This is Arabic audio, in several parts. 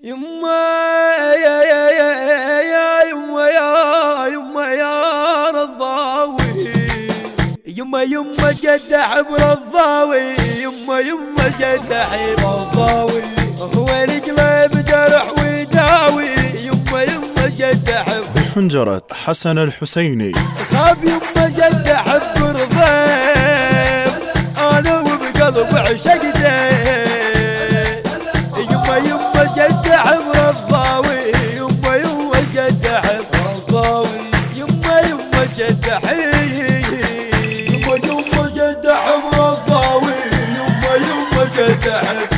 يما يا يما يا رضاوي، يما جد حبر الضاوي، يما جد حبر الضاوي، هو القلب جرح ويداوي، يما جد حبر بحنجرة حسن الحسيني. خاب يما جد حبر ضيف، انا وبقلب عشقته، يما جد حبر الضاوي، يما جد حبر الضاوي، يما جد حي، يما جد حبر الضاوي، يما جد حبر،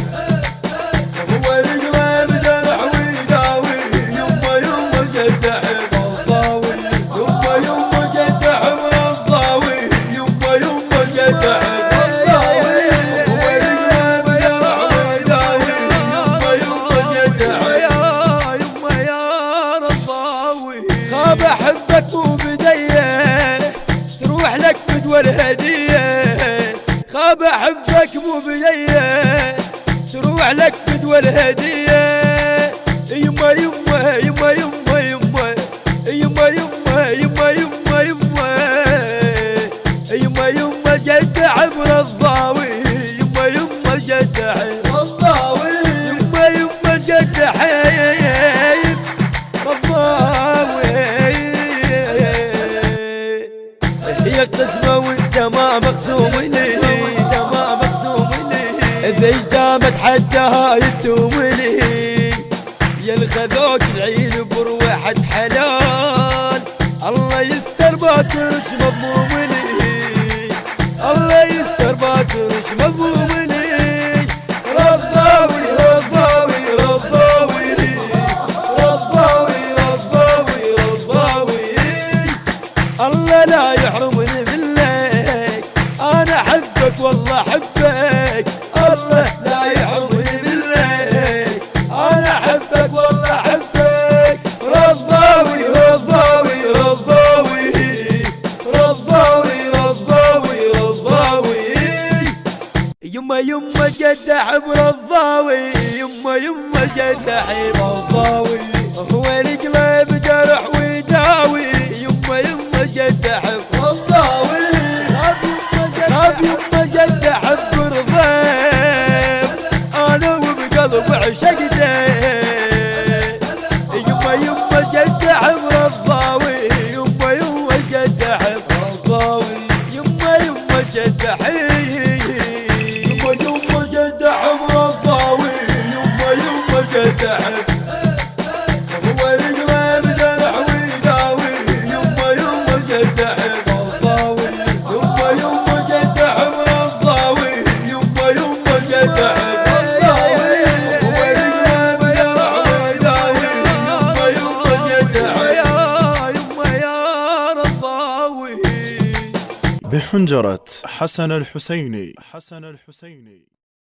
هو القلب جرح ويداوي، يما جد حبر الضاوي، يما جد حبر الضاوي، يما جد حبر بحبك وبديه تروح لك فدوى الهدية، خاب احبك مو بديه تروح لك فدوى الهدية، يما يما يما يما يما يما يما يما يما يما يما جد عبر الضاوي، يما جد عبر الضاوي، يما جد حيب الضاوي، هي قسمة وانت ما مقسوم لي، انت ما مقسوم لي، اذا ايش دامت حدها يدوم لي، يا الخذوك العيل بروحة حلال، الله يستر باطرش مضموم لي، الله يستر باطرش مضموم لي، رضاوي رضاوي رضاوي رضاوي رضاوي رضاوي، الله لا يحرمني منك، انا احبك والله احبك، الله لا يحرمني منك، انا احبك والله احبك، رضاوي رضاوي رضاوي رضاوي رضاوي رضاوي، يما جد حبر الضاوي، يما جد حبر الضاوي، هو القلب جرح ويداوي، يما جد حبر الضاوي، خاب يما جد حبر ضيف، انا وبقلب عشقته، يما جد حبر الضاوي، يما جد حبر الضاوي، يما جد حي، يما جد حبر الضاوي، يما جد حبر، هو القلب جرح ويداوي، يما جد حبر الضاوي، يما جد حبر الضاوي، يما جد حبر الضاوي، هو القلب جرح ويداوي، يما جد حبر، يما يا رضاوي. بحنجرة حسن الحسيني.